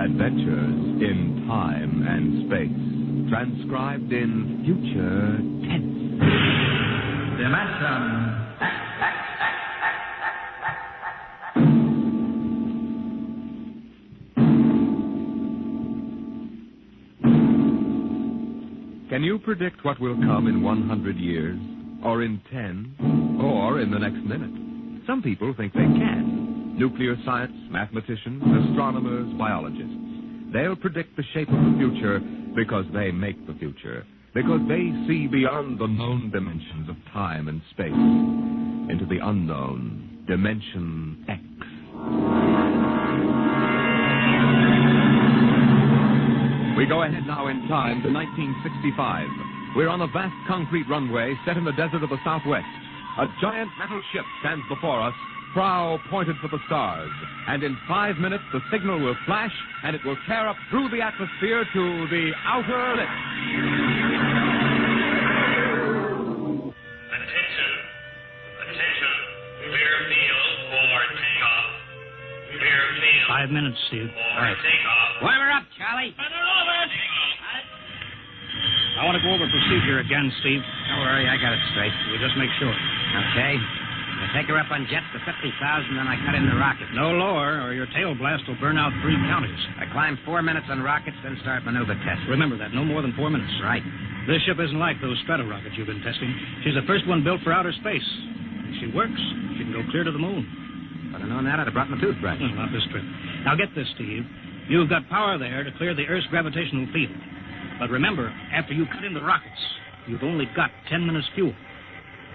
Adventures in Time and Space, transcribed in future tense. Dimension. Can you predict what will come in 100 years, or in 10, or in the next minute? Some people think they can. Nuclear science, mathematicians, astronomers, biologists. They'll predict the shape of the future because they make the future, because they see beyond the known dimensions of time and space into the unknown, Dimension X. We go ahead now in time to 1965. We're on a vast concrete runway set in the desert of the Southwest. A giant metal ship stands before us, prow pointed for the stars. And in 5 minutes, the signal will flash, and it will tear up through the atmosphere to the outer limits. Attention. Clear field for takeoff. Clear field. 5 minutes, Steve. For takeoff. Warm her up, Charlie. I want to go over procedure again, Steve. Don't worry, I got it straight. We'll just make sure. Okay. I take her up on jets to 50,000, then I cut in the rocket. No lower, or your tail blast will burn out 3 counties. I climb 4 minutes on rockets, then start maneuver test. Remember that, no more than 4 minutes. Right. This ship isn't like those strato-rockets you've been testing. She's the first one built for outer space. If she works, she can go clear to the moon. If I'd have known that, I'd have brought my toothbrush. No, not this trip. Now get this, Steve. You've got power there to clear the Earth's gravitational field. But remember, after you cut in the rockets, you've only got 10 minutes fuel.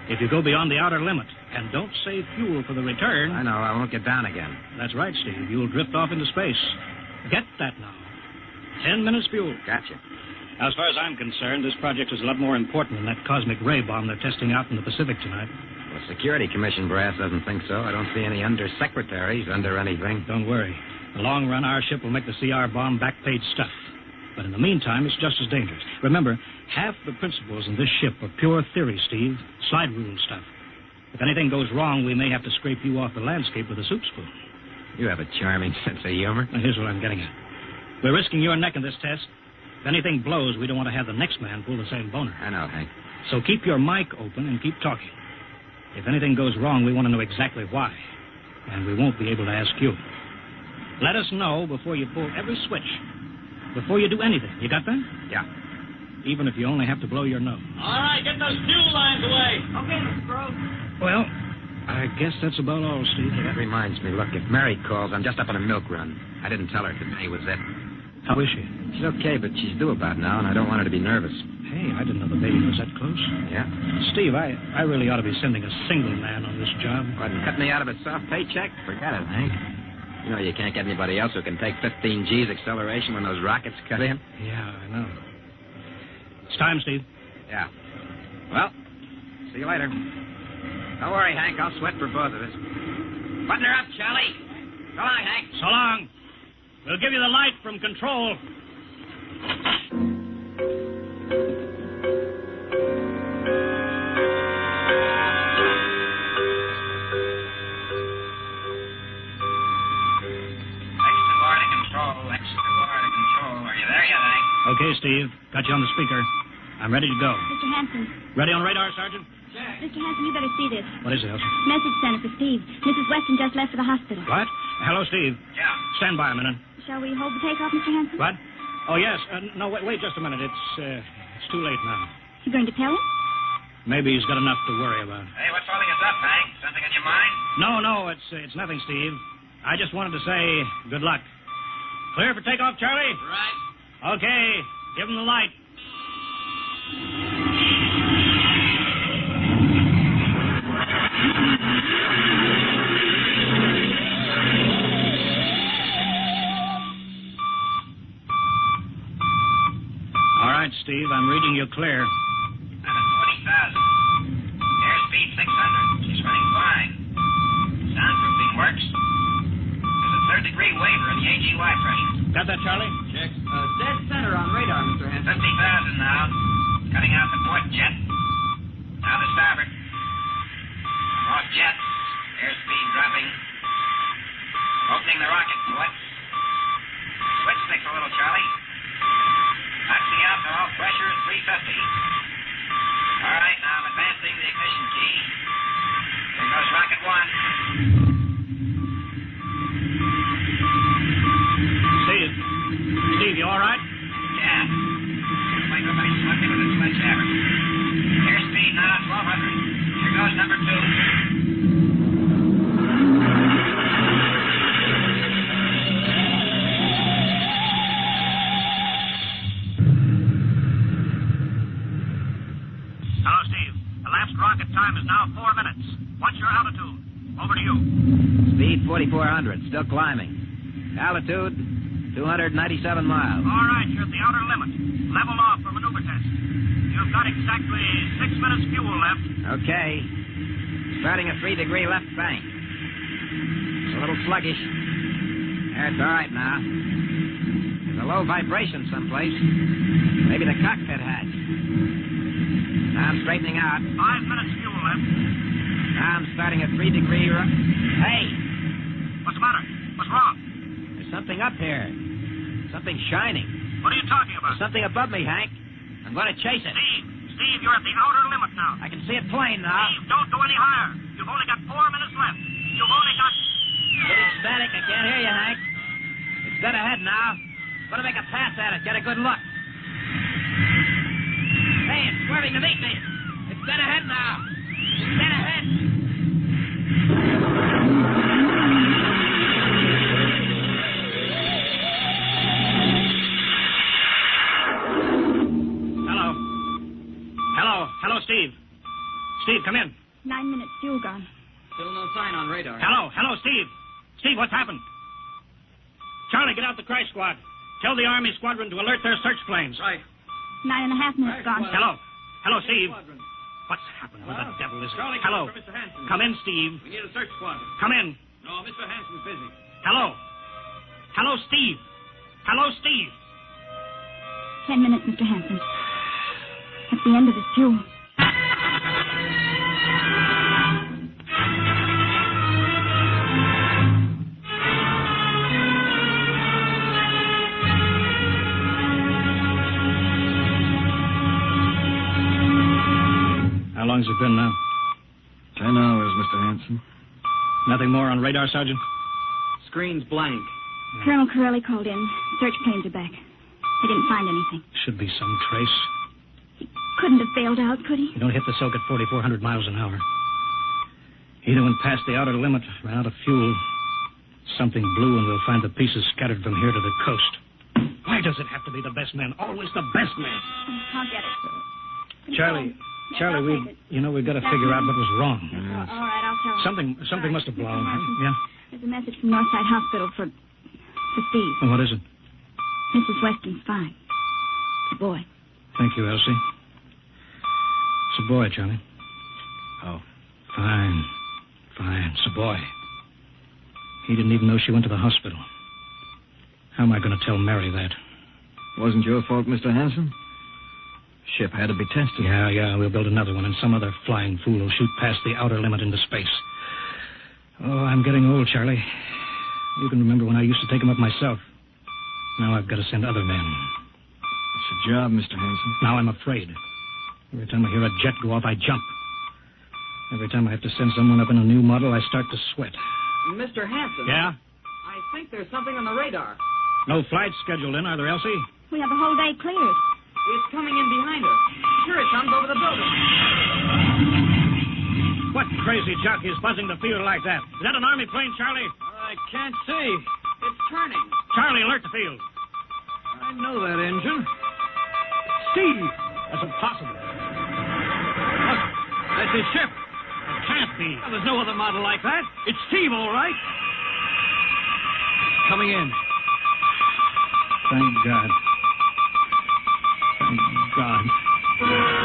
If you go beyond the outer limit and don't save fuel for the return... I know, I won't get down again. That's right, Steve. You'll drift off into space. Get that now. 10 minutes fuel. Gotcha. Now, as far as I'm concerned, this project is a lot more important than that cosmic ray bomb they're testing out in the Pacific tonight. Well, the Security Commission brass doesn't think so. I don't see any undersecretaries under anything. Don't worry. In the long run, our ship will make the CR bomb back-page stuff. But in the meantime, it's just as dangerous. Remember, half the principles in this ship are pure theory, Steve. Slide rule stuff. If anything goes wrong, we may have to scrape you off the landscape with a soup spoon. You have a charming sense of humor. Now, here's what I'm getting at. We're risking your neck in this test. If anything blows, we don't want to have the next man pull the same boner. I know, Hank. So keep your mic open and keep talking. If anything goes wrong, we want to know exactly why. And we won't be able to ask you. Let us know before you pull every switch. Before you do anything. You got that? Yeah. Even if you only have to blow your nose. All right, get those fuel lines away. Okay, Mr. Groves. Well, I guess that's about all, Steve. Hey, that reminds me. Look, if Mary calls, I'm just up on a milk run. I didn't tell her today was it. How is she? She's okay, but she's due about now, and I don't want her to be nervous. Hey, I didn't know the baby was that close. Yeah? Steve, I really ought to be sending a single man on this job. What, cut me out of a soft paycheck? Forget it, Hank. You know you can't get anybody else who can take 15 G's acceleration when those rockets cut in. Yeah, I know. It's time, Steve. Yeah. Well, see you later. Don't worry, Hank. I'll sweat for both of us. Button her up, Charlie. So long, Hank. So long. We'll give you the light from control. Okay, Steve. Got you on the speaker. I'm ready to go. Mr. Hanson. Ready on radar, Sergeant? Mr. Hanson, you better see this. What is it, Elsa? Message center for Steve. Mrs. Weston just left for the hospital. What? Hello, Steve. Yeah. Stand by a minute. Shall we hold the takeoff, Mr. Hanson? What? Oh, yes. No, wait just a minute. It's too late now. You going to tell him? Maybe he's got enough to worry about. Hey, what's holding us up, Hank? Something on your mind? No, it's nothing, Steve. I just wanted to say good luck. Clear for takeoff, Charlie? Right. Okay. Give him the light. All right, Steve, I'm reading you clear. I'm at 40,000. Airspeed 600. She's running fine. Soundproofing works. There's a third-degree waiver in the AGY pressure. Got that, Charlie? Check. Dead center on radar, Mr. Hanson. 50,000 now. Cutting out the port jet. Now the starboard. Off jet. Airspeed dropping. Opening the rocket port. Switch 3,400. Still climbing. Altitude, 297 miles. All right, you're at the outer limit. Level off for maneuver test. You've got exactly 6 minutes fuel left. Okay. Starting a 3-degree left bank. It's a little sluggish. There, it's all right now. There's a low vibration someplace. Maybe the cockpit hatch. Now I'm straightening out. 5 minutes fuel left. Now I'm starting a 3-degree Hey! What's the matter? What's wrong? There's something up here. Something shining. What are you talking about? There's something above me, Hank. I'm going to chase it. Steve, you're at the outer limit now. I can see it plain now. Steve, don't go any higher. You've only got 4 minutes left. You've only got... Getting static. I can't hear you, Hank. It's dead ahead now. I'm going to make a pass at it. Get a good look. Hey, it's swerving to meet me. It's dead ahead now. It's dead ahead. Hello, Steve. Steve, come in. 9 minutes fuel gone. Still no sign on radar. Hello, Steve. Steve, what's happened? Charlie, get out the crash squad. Tell the Army squadron to alert their search planes. Right. 9.5 minutes gone. Hello, Steve. Squadron. What's happened? Where the devil is it? Charlie, Hello. for Mr. Hanson. Come in, Steve. We need a search squadron. Come in. No, Mr. Hanson's busy. Hello, Steve. 10 minutes, Mr. Hanson. That's the end of his fuel. How long's it been now? 10 hours, Mr. Hanson. Nothing more on radar, Sergeant? Screen's blank. Colonel Corelli called in. Search planes are back. They didn't find anything. Should be some trace. Couldn't have bailed out, could he? You don't hit the silk at 4,400 miles an hour. Either went past the outer limit, ran out of fuel. Something blew, and we'll find the pieces scattered from here to the coast. Why does it have to be the best men? Always the best men. I'll get it. Charlie, we've got to figure out what was wrong. All right, I'll tell him. Something must have blown. Hanson, Yeah? There's a message from Northside Hospital for Steve. Well, what is it? Mrs. Weston's fine. It's a boy. Thank you, Elsie. It's a boy, Charlie. Oh. Fine. It's a boy. He didn't even know she went to the hospital. How am I going to tell Mary that? Wasn't your fault, Mr. Hanson. Ship had to be tested. Yeah, we'll build another one, and some other flying fool will shoot past the outer limit into space. Oh, I'm getting old, Charlie. You can remember when I used to take them up myself. Now I've got to send other men. It's a job, Mr. Hanson. Now I'm afraid. Every time I hear a jet go off, I jump. Every time I have to send someone up in a new model, I start to sweat. Mr. Hanson. Yeah? I think there's something on the radar. No flights scheduled in, are there, Elsie? We have the whole day cleared. It's coming in behind us. Here it comes over the building. What crazy jockey is buzzing the field like that? Is that an Army plane, Charlie? I can't see. It's turning. Charlie, alert the field. I know that engine. Steve! That's impossible. Look, that's his ship. It can't be. Well, there's no other model like that. It's Steve, all right. Coming in. Thank God. Thank God.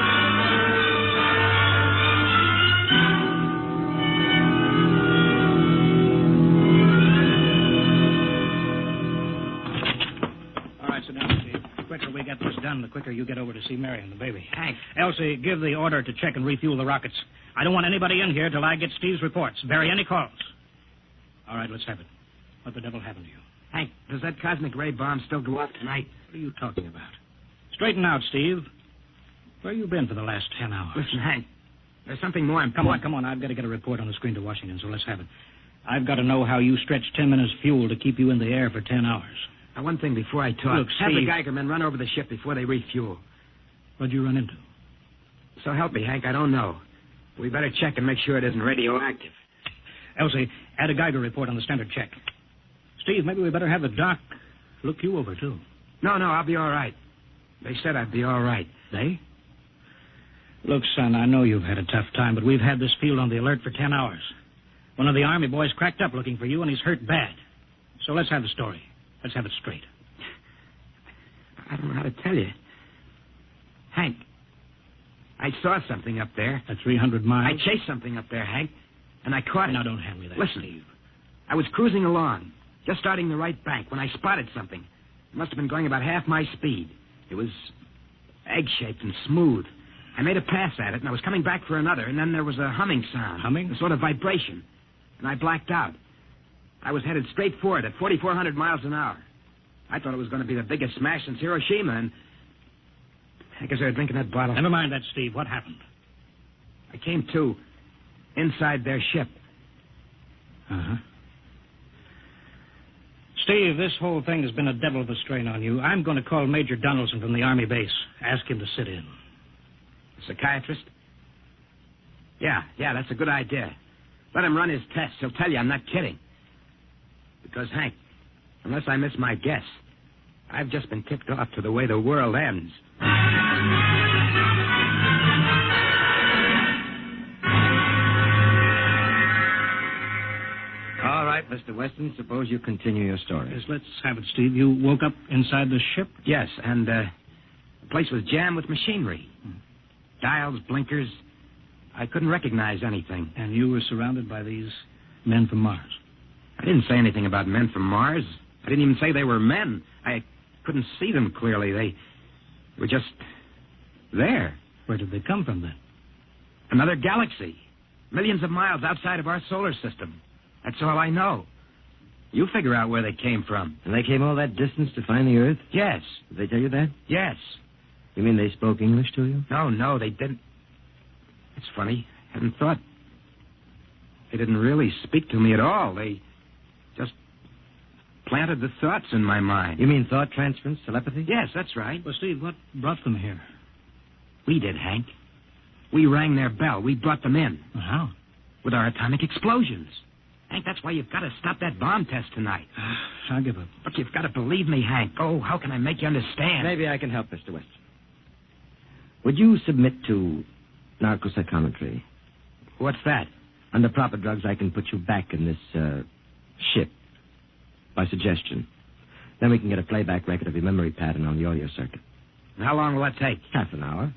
All right, sit down, Steve. The quicker we get this done, the quicker you get over to see Mary and the baby. Hank. Elsie, give the order to check and refuel the rockets. I don't want anybody in here till I get Steve's reports. Bury any calls. All right, let's have it. What the devil happened to you? Hank, does that cosmic ray bomb still go off tonight? What are you talking about? Straighten out, Steve. Where you been for the last 10 hours? Listen, Hank, there's something more important. Come on. I've got to get a report on the screen to Washington, so let's have it. I've got to know how you stretched 10 minutes fuel to keep you in the air for 10 hours. Now, one thing before I talk. Look, have the Steve. Geiger men run over the ship before they refuel. What'd you run into? So help me, Hank, I don't know. We better check and make sure it isn't radioactive. Elsie, add a Geiger report on the standard check. Steve, maybe we better have the doc look you over, too. No, I'll be all right. They said I'd be all right. They? Look, son, I know you've had a tough time, but we've had this field on the alert for 10 hours. One of the Army boys cracked up looking for you, and he's hurt bad. So let's have the story. Let's have it straight. I don't know how to tell you. Hank, I saw something up there. At 300 miles? I chased something up there, Hank, and I caught it. Now, don't hand me that, Listen, Steve. I was cruising along, just starting the right bank, when I spotted something. It must have been going about half my speed. It was egg-shaped and smooth. I made a pass at it, and I was coming back for another, and then there was a humming sound. Humming? A sort of vibration. And I blacked out. I was headed straight for it at 4,400 miles an hour. I thought it was going to be the biggest smash since Hiroshima, and I guess they were drinking that bottle. Never mind that, Steve. What happened? I came to inside their ship. Uh-huh. Steve, this whole thing has been a devil of a strain on you. I'm going to call Major Donaldson from the Army base. Ask him to sit in. A psychiatrist? Yeah, that's a good idea. Let him run his tests. He'll tell you I'm not kidding. Because, Hank, unless I miss my guess, I've just been tipped off to the way the world ends. All right, Mr. Weston, suppose you continue your story. Yes, let's have it, Steve. You woke up inside the ship? Yes, and the place was jammed with machinery. Dials, blinkers. I couldn't recognize anything. And you were surrounded by these men from Mars? I didn't say anything about men from Mars. I didn't even say they were men. I couldn't see them clearly. They were just there. Where did they come from, then? Another galaxy. Millions of miles outside of our solar system. That's all I know. You figure out where they came from. And they came all that distance to find the Earth? Yes. Did they tell you that? Yes. You mean they spoke English to you? No, they didn't. It's funny. I hadn't thought. They didn't really speak to me at all. They just planted the thoughts in my mind. You mean thought transference, telepathy? Yes, that's right. Well, Steve, what brought them here? We did, Hank. We rang their bell. We brought them in. Well, how? With our atomic explosions. Hank, that's why you've got to stop that bomb test tonight. I'll give up. But you've got to believe me, Hank. Oh, how can I make you understand? Maybe I can help, Mr. Weston. Would you submit to narcopsychometry? What's that? Under proper drugs, I can put you back in this ship by suggestion. Then we can get a playback record of your memory pattern on the audio circuit. And how long will that take? Half an hour.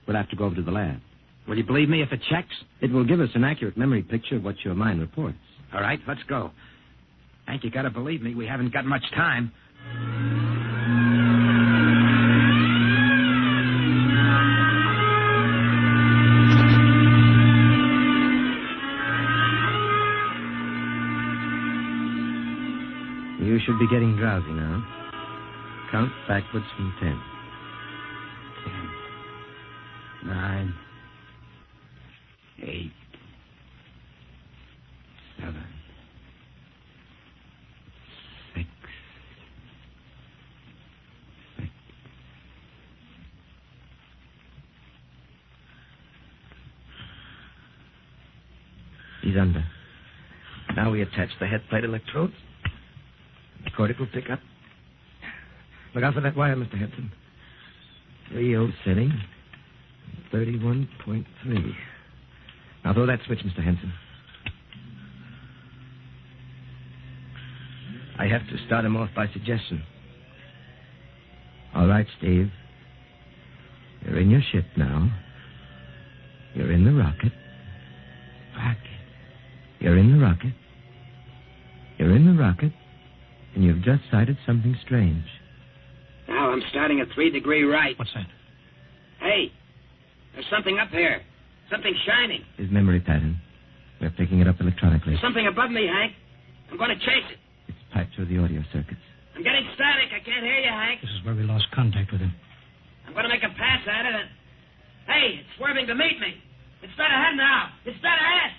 We'll have to go over to the lab. Will you believe me if it checks? It will give us an accurate memory picture of what your mind reports. All right, let's go. Hank, you got to believe me. We haven't got much time. You should be getting drowsy now. Count backwards from 10. 10, 9, 8, 7, 6, 6. He's under. Now we attach the head plate electrodes. Cortical pickup. Look out for that wire, Mr. Henson. 3-0 setting. 31.3. Now throw that switch, Mr. Henson. I have to start him off by suggestion. All right, Steve. You're in your ship now. You're in the rocket. You're in the rocket. You're in the rocket. And you've just sighted something strange. Now I'm starting at 3° right. What's that? Hey, there's something up here. Something shining. His memory pattern. We're picking it up electronically. There's something above me, Hank. I'm going to chase it. It's piped through the audio circuits. I'm getting static. I can't hear you, Hank. This is where we lost contact with him. I'm going to make a pass at it and... Hey, it's swerving to meet me. It's dead ahead now. It's dead ahead.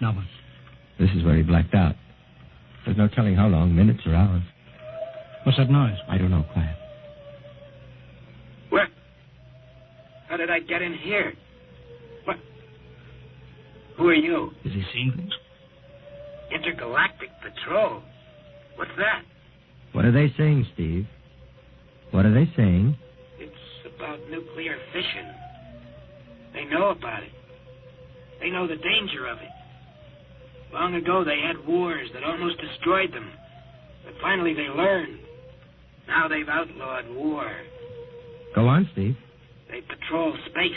Now what? This is where he blacked out. There's no telling how long, minutes or hours. What's that noise? I don't know, quiet. Where? How did I get in here? What? Who are you? Is he seeing things? Intergalactic Patrol. What's that? What are they saying, Steve? What are they saying? It's about nuclear fission. They know about it. They know the danger of it. Long ago, they had wars that almost destroyed them. But finally, they learned. Now they've outlawed war. Go on, Steve. They patrol space.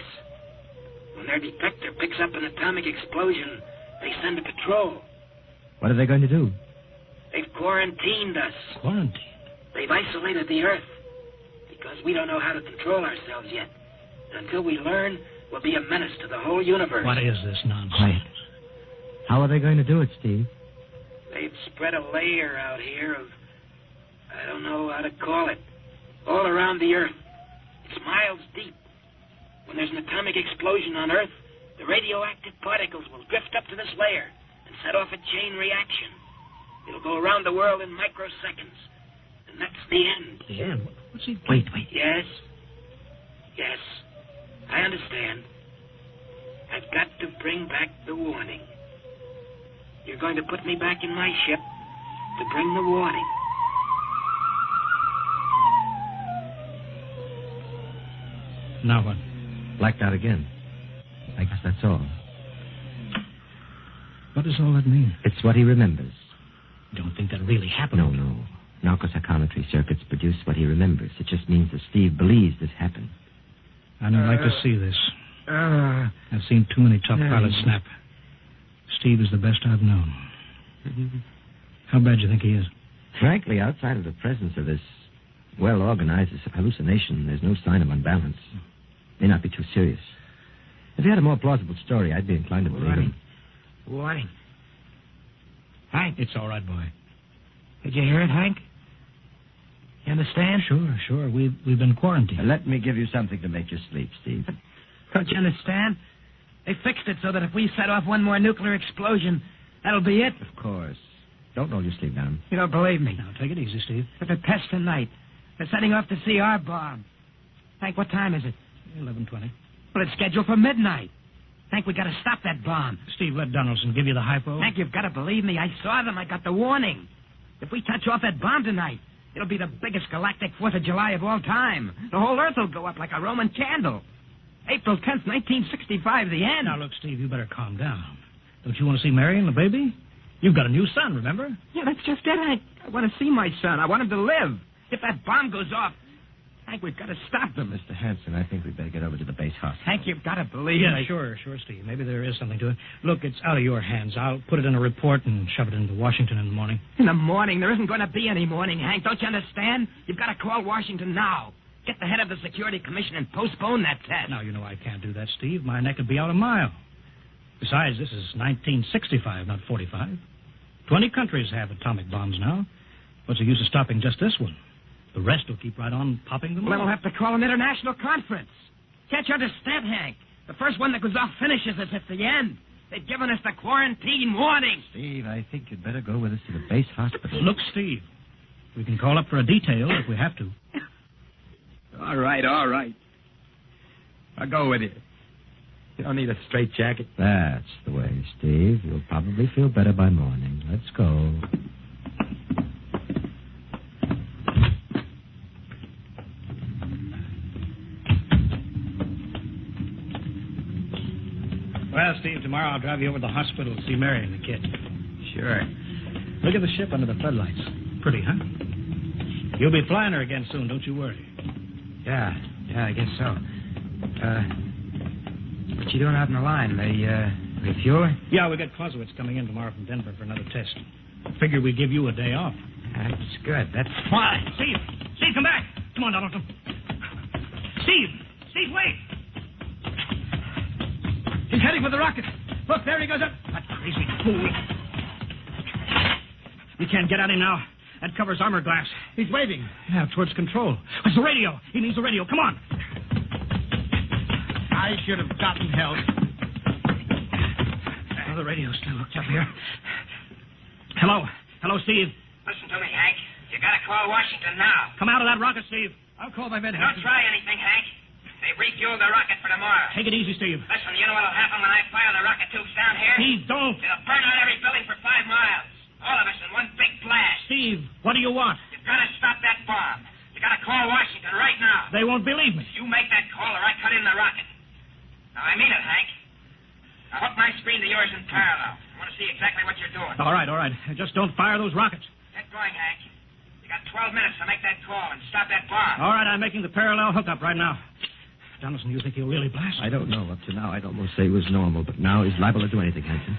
When their detector picks up an atomic explosion, they send a patrol. What are they going to do? They've quarantined us. Quarantine? They've isolated the Earth. Because we don't know how to control ourselves yet. Until we learn, we'll be a menace to the whole universe. What is this nonsense? Quiet. How are they going to do it, Steve? They've spread a layer out here of, I don't know how to call it, all around the Earth. It's miles deep. When there's an atomic explosion on Earth, the radioactive particles will drift up to this layer and set off a chain reaction. It'll go around the world in microseconds. And that's the end. The end? What's he... Wait. Yes. Yes. I understand. I've got to bring back the warning. You're going to put me back in my ship to bring the warning. Now what? Blacked out again. I guess that's all. What does all that mean? It's what he remembers. You don't think that really happened? No. Narcopsychometry circuits produce what he remembers. It just means that Steve believes this happened. I don't like to see this. I've seen too many top pilots snap. Steve is the best I've known. How bad do you think he is? Frankly, outside of the presence of this well-organized hallucination, there's no sign of unbalance. May not be too serious. If he had a more plausible story, I'd be inclined to believe him. Warning. Hank. It's all right, boy. Did you hear it, Hank? You understand? Sure. We've been quarantined. Let me give you something to make you sleep, Steve. Don't you understand? They fixed it so that if we set off one more nuclear explosion, that'll be it. Of course. Don't roll your sleeve down. You don't believe me. Now, take it easy, Steve. But the test tonight. They're setting off the CR bomb. Hank, what time is it? 11:20. Well, it's scheduled for midnight. Hank, we got to stop that bomb. Steve, let Donaldson give you the hypo. Hank, you've got to believe me. I saw them. I got the warning. If we touch off that bomb tonight, it'll be the biggest galactic 4th of July of all time. The whole Earth will go up like a Roman candle. April 10th, 1965, the end. Now, look, Steve, you better calm down. Don't you want to see Mary and the baby? You've got a new son, remember? Yeah, that's just it, Hank. I want to see my son. I want him to live. If that bomb goes off, Hank, we've got to stop them. Mr. Hanson, I think we'd better get over to the base hospital. Hank, you've got to believe Yeah, me. sure, Steve. Maybe there is something to it. Look, it's out of your hands. I'll put it in a report and shove it into Washington in the morning. In the morning? There isn't going to be any morning, Hank. Don't you understand? You've got to call Washington now. Get the head of the Security Commission and postpone that test. Now, you know I can't do that, Steve. My neck would be out a mile. Besides, this is 1965, not 45. 20 countries have atomic bombs now. What's the use of stopping just this one? The rest will keep right on popping them. Well, then we'll have to call an international conference. Can't you understand, Hank? The first one that goes off finishes us at the end. They've given us the quarantine warning. Steve, I think you'd better go with us to the base hospital. Look, Steve, we can call up for a detail if we have to. All right. I'll go with you. You don't need a straitjacket. That's the way, Steve. You'll probably feel better by morning. Let's go. Well, Steve, tomorrow I'll drive you over to the hospital to see Mary and the kid. Sure. Look at the ship under the floodlights. Pretty, huh? You'll be flying her again soon, don't you worry. Yeah, I guess so. What you doing out in the line? They refuel her? Yeah, we got Clausewitz coming in tomorrow from Denver for another test. Figured we'd give you a day off. That's good. That's Why? Steve, come back. Come on, Donaldson. Steve, wait. He's heading for the rocket. Look, there he goes up. That crazy fool. We can't get at him now. That covers armor glass. He's waving. Yeah, towards control. It's the radio. He needs the radio. Come on. I should have gotten help. Oh, the radio's still hooked up here. Hello, Steve. Listen to me, Hank. You gotta call Washington now. Come out of that rocket, Steve. I'll call my men. Don't try anything, Hank. They refueled the rocket for tomorrow. Take it easy, Steve. Listen, you know what'll happen when I fire the rocket tubes down here? Steve, don't. It'll burn out every building for 5 miles. All of us in one big blast. Steve, what do you want? You've got to stop that bomb. You got to call Washington right now. They won't believe me. You make that call or I cut in the rocket. Now, I mean it, Hank. Now hook my screen to yours in parallel. I want to see exactly what you're doing. All right. Just don't fire those rockets. Get going, Hank. You got 12 minutes to make that call and stop that bomb. All right, I'm making the parallel hookup right now. Donaldson, you think he'll really blast? I don't know. Up to now, I'd almost say he was normal, but now he's liable to do anything, Hanson.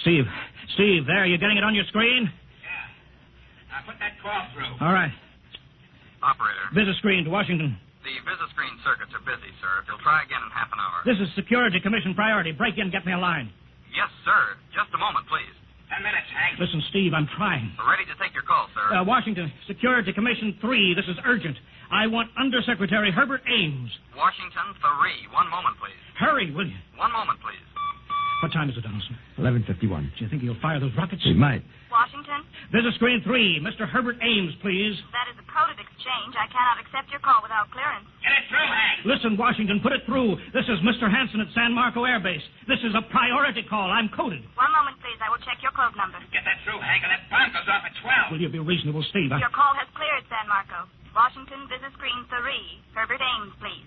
Steve, there, you getting it on your screen? Yeah. Now put that call through. All right. Operator, Visit screen to Washington. the visit-screen circuits are busy, sir. You'll try again in half an hour. This is Security Commission priority. Break in, get me a line. Yes, sir. Just a moment, please. 10 minutes, Hank. Listen, Steve, I'm trying. We're ready to take your call, sir. Washington, Security Commission 3. This is urgent. I want Undersecretary Herbert Ames. Washington 3. One moment, please. Hurry, will you? One moment, please. What time is it, Donaldson? 11:51. Do you think he'll fire those rockets? He might. Washington? Visit screen 3. Mr. Herbert Ames, please. That is a coded exchange. I cannot accept your call without clearance. Get it through, Hank. Listen, Washington, put it through. This is Mr. Hanson at San Marco Air Base. This is a priority call. I'm coded. One moment, please. I will check your code number. Get that through, Hank, and that bomb goes off at 12. Will you be reasonable, Steve? Your call has cleared, San Marco. Washington, visit screen 3. Herbert Ames, please.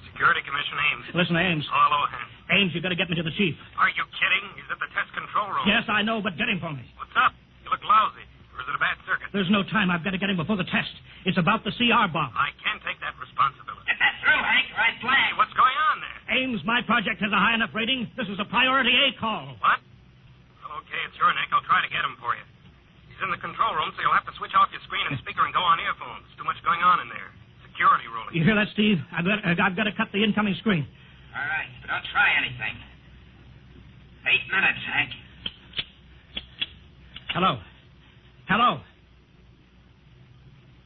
Security Commission Ames. Listen, Ames. Oh, hello, Hank. Ames, you got to get me to the chief. Are you kidding? He's at the test control room. Yes, I know, but get him for me. What's up? You look lousy. Or is it a bad circuit? There's no time. I've got to get him before the test. It's about the CR bomb. I can't take that responsibility. Get that through, Hank, or I flag. What's going on there? Ames, my project has a high enough rating. This is a priority A call. What? Well, okay, it's your neck. I'll try to get him for you. He's in the control room, so you'll have to switch off your screen and speaker and go on earphones. Too much going on in there. Security ruling. You hear that, Steve? I've got to cut the incoming screen. All right, but don't try anything. 8 minutes, Hank. Hello.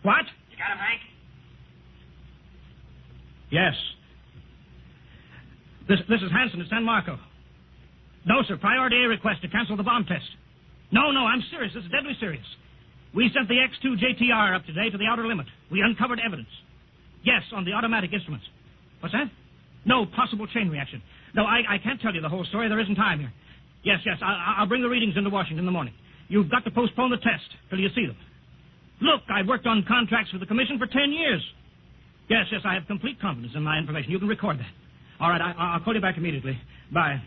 What? You got him, Hank? Yes. This is Hanson at San Marco. No, sir. Priority A request to cancel the bomb test. No, I'm serious. This is deadly serious. We sent the X-2 JTR up today to the outer limit. We uncovered evidence. Yes, on the automatic instruments. What's that? No, possible chain reaction. No, I can't tell you the whole story. There isn't time here. Yes, I'll bring the readings into Washington in the morning. You've got to postpone the test till you see them. Look, I've worked on contracts for the Commission for 10 years. Yes, I have complete confidence in my information. You can record that. All right, I'll call you back immediately. Bye.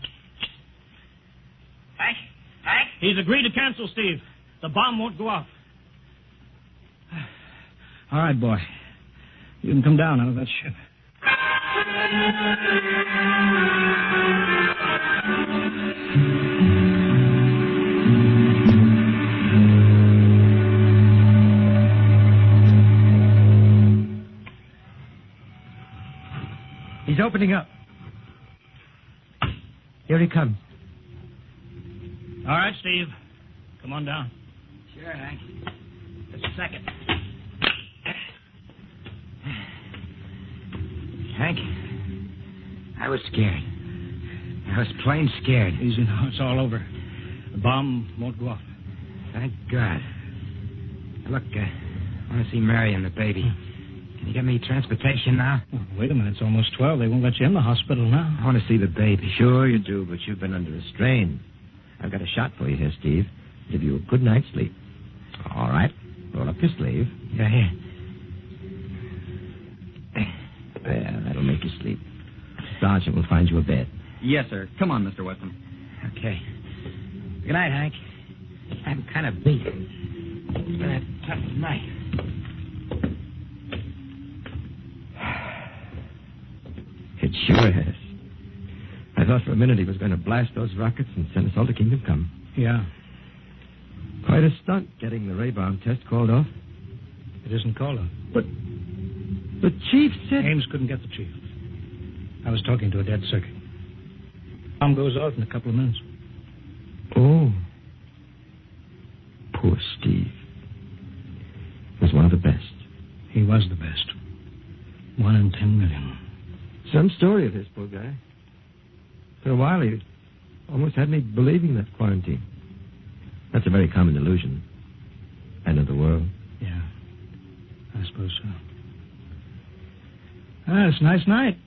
Hank? He's agreed to cancel, Steve. The bomb won't go off. All right, boy. You can come down out of that ship. He's opening up. Here he comes. All right, Steve. Come on down. Sure, Hank. Just a second. Hank, I was scared. I was plain scared. Easy now. It's all over. The bomb won't go off. Thank God. Look, I want to see Mary and the baby. Can you get me transportation now? Oh, wait a minute. It's almost 12. They won't let you in the hospital now. I want to see the baby. Sure you do, but you've been under a strain. I've got a shot for you here, Steve. Give you a good night's sleep. All right. Roll up your sleeve. Yeah, here. There, that'll make you sleep. Sergeant will find you a bed. Yes, sir. Come on, Mr. Weston. Okay. Good night, Hank. I'm kind of beat. It's been a tough night. It sure has. I thought for a minute he was going to blast those rockets and send us all to Kingdom Come. Yeah. Quite a stunt getting the ray bomb test called off. It isn't called off. But the chief said... Ames couldn't get the chief. I was talking to a dead circuit. Bomb goes off in a couple of minutes. Oh. Poor Steve. He was one of the best. He was the best. 1 in 10 million. Some story of his, poor guy. For a while, he almost had me believing that quarantine. That's a very common delusion. End of the world. Yeah, I suppose so. It's a nice night.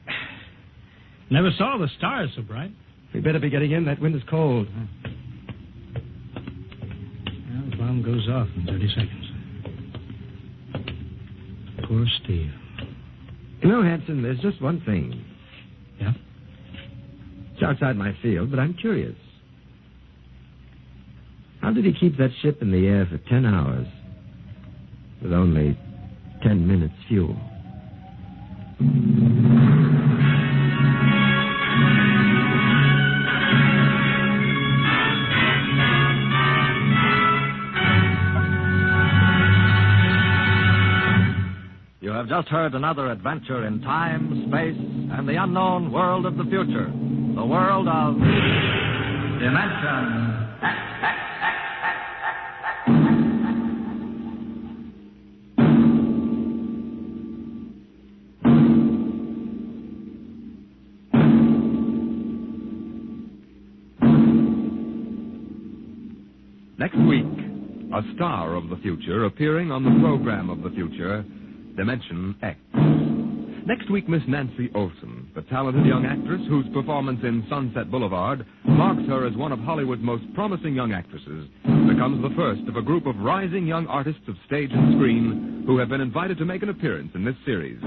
Never saw the stars so bright. We better be getting in. That wind is cold. Well, the bomb goes off in 30 seconds. Poor Steve. You know, Hanson, there's just one thing. Yeah? It's outside my field, but I'm curious. How did he keep that ship in the air for 10 hours with only 10 minutes fuel? You have just heard another adventure in time, space, and the unknown world of the future. The world of Dimension X. Next week, a star of the future appearing on the program of the future, Dimension X. Next week, Miss Nancy Olson, the talented young actress whose performance in Sunset Boulevard marks her as one of Hollywood's most promising young actresses, becomes the first of a group of rising young artists of stage and screen who have been invited to make an appearance in this series.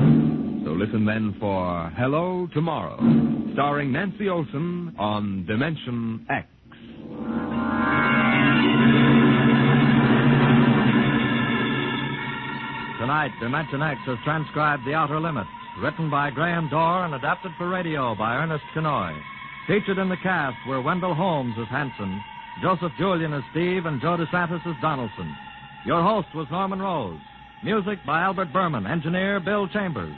So listen then for Hello Tomorrow, starring Nancy Olson on Dimension X. Tonight, Dimension X has transcribed The Outer Limits, written by Graham Dorr and adapted for radio by Ernest Kenoy. Featured in the cast were Wendell Holmes as Hanson, Joseph Julian as Steve, and Joe DeSantis as Donaldson. Your host was Norman Rose. Music by Albert Berman, engineer Bill Chambers.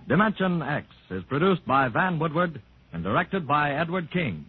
Dimension X is produced by Van Woodward and directed by Edward King.